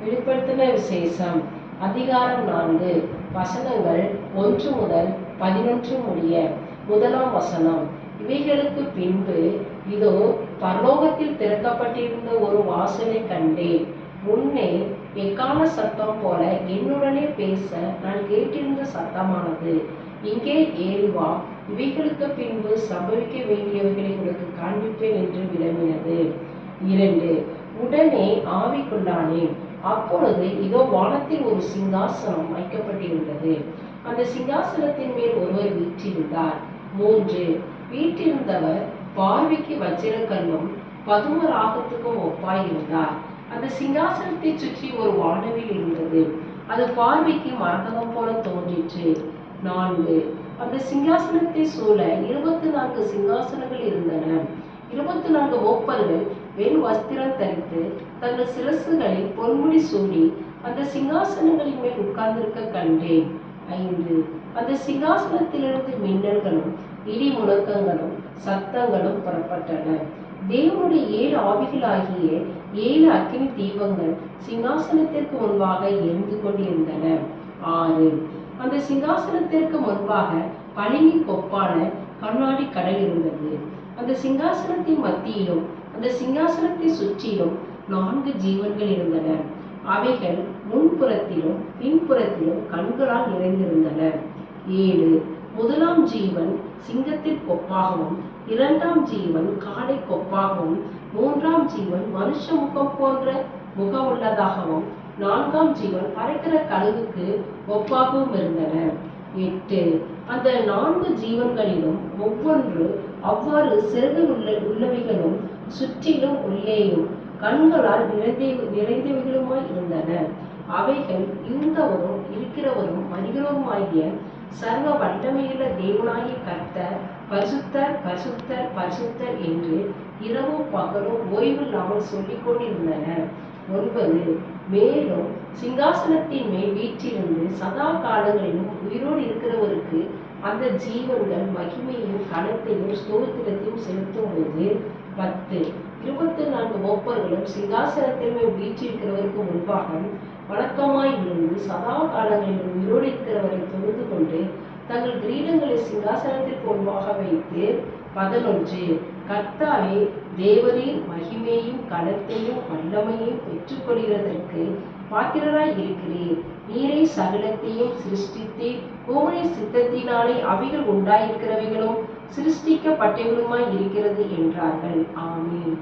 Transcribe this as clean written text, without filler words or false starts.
வெளிப்படுத்தின விசேஷம் அதிகாரம் 4 வசனங்கள் 1 முதல் 11 முடிய. 1ஆம் வசனம். இவைகளுக்கு பின்பு இதோ பரலோகத்தில் திறக்கப்பட்டிருந்த ஒரு வாசலை கண்டேன். முன்னே எக்கால சத்தம் போல என்னுடனே பேச நான் கேட்டிருந்த சத்தமானது, இங்கே ஏறி வா, இவைகளுக்கு பின்பு சம்பவிக்க வேண்டியவைகளை உனக்கு காண்பிப்பேன் என்று விளம்பினது. 2. உடனே ஆவிக்குள்ளானேன். அப்பொழுது இதோ வானத்தில் ஒரு சிங்காசனம் வைக்கப்பட்டிருந்தது. அந்த சிங்காசனத்தின் மேல் ஒருவர் வீற்றிருந்தார். 3. வீற்றிருந்தவர் பார்வைக்கு வச்சிரக்கல்லும் பதும ராகத்துக்கும் ஒப்பாயிருந்தார். அந்த சிங்காசனத்தை சுற்றி ஒரு வானவில் இருந்தது. அது பார்வைக்கு மரகதம் போல தோன்றிற்று. 4. அந்த சிங்காசனத்தை சூழ 24 சிங்காசனங்கள் இருந்தன. 24 மூப்பர்கள் வெண் வஸ்திரம் தரித்து தங்கள் சிரசுகளில் பொன்முடி சூடி அந்த சிங்காசனங்களின் மேல் உட்கார்ந்திருக்க கண்டேன். 5. அந்த சிங்காசனத்திலிருந்து மின்னல்களும் இடி முழக்கங்களும் சத்தங்களும் புறப்பட்டன. தேவனுடைய 7 ஆவிகளாகிய 7 அக்கினி தீபங்கள் சிங்காசனத்திற்கு முன்பாக எரிந்து கொண்டிருந்தன. 6. அந்த சிங்காசனத்திற்கு முன்பாக பளிங்கு கொப்பான கண்ணாடி கடல் இருந்தது. அந்த சிங்காசனத்தின் மத்தியிலும் அந்த சிங்காசனத்தை சுற்றிலும் 4 ஜீவன்கள் இருந்தன. அவைகள் முன்புறத்திலும் பின்புறத்திலும் கண்களால் நிறைந்திருந்தன. 7. முதலாம் ஜீவன் சிங்கத்தின் கொப்பாகவும், 2ஆம் ஜீவன் காடை கொப்பாகவும், 3ஆம் ஜீவன் மனுஷ முகம் போன்ற முகமுள்ளதாகவும், 4ஆம் ஜீவன் பறக்கிற கழுகுக்கு ஒப்பாகவும் இருந்தன. 8. அந்த 4 ஜீவன்களிலும் ஒவ்வொன்று அவ்வாறு சிறகு உள்ளவைகளும் சுற்றிலும் உள்ளேயும் கண்களால் நிறைந்தவைகளுமாய் இருந்தன. அவைகள் இருந்தவரும் இருக்கிறவரும் வருகிறவருமாகிய சர்வ வல்லமையுள்ள தேவனாகிய கர்த்தர் பரிசுத்தர் பரிசுத்தர் பரிசுத்தர் என்று இரவும் பகலும் ஓய்வில்லாமல் சொல்லிக் கொண்டிருந்தன. 9. மேலும் சிங்காசனத்தின் மேல் வீற்றிருந்து சதா காலங்களிலும் உயிரோடு இருக்கிறவருக்கு அந்த ஜீவன்கள் மகிமையும் கனத்தையும் ஸ்தோத்திரத்தையும் செலுத்தும் போது 10. 24 மூப்பர்களும் சிங்காசனத்தின் மேல் வீற்றிருக்கிறவருக்கு முன்பாக வணக்கமாய் விழுந்து சதா காலங்களிலும் உயிரோடு இருக்கிறவரை தொழுது கொண்டு தங்கள் கிரீடங்களை சிங்காசனத்திற்கு முன்பாக வைத்து 11. கர்த்தாவே, தேவரின் மகிமையும் கனத்தையும் வல்லமையும் பெற்றுக்கொள்கிறதற்கு பாத்திரராய் இருக்கிறீர். நீரை சகலத்தையும் சிருஷ்டித்து உம்முடைய சித்தத்தினாலே அவைகள் உண்டாயிருக்கிறவைகளும் சிருஷ்டிக்கப்பட்டவர்களுமாய் இருக்கிறது என்றார்கள். ஆமென்.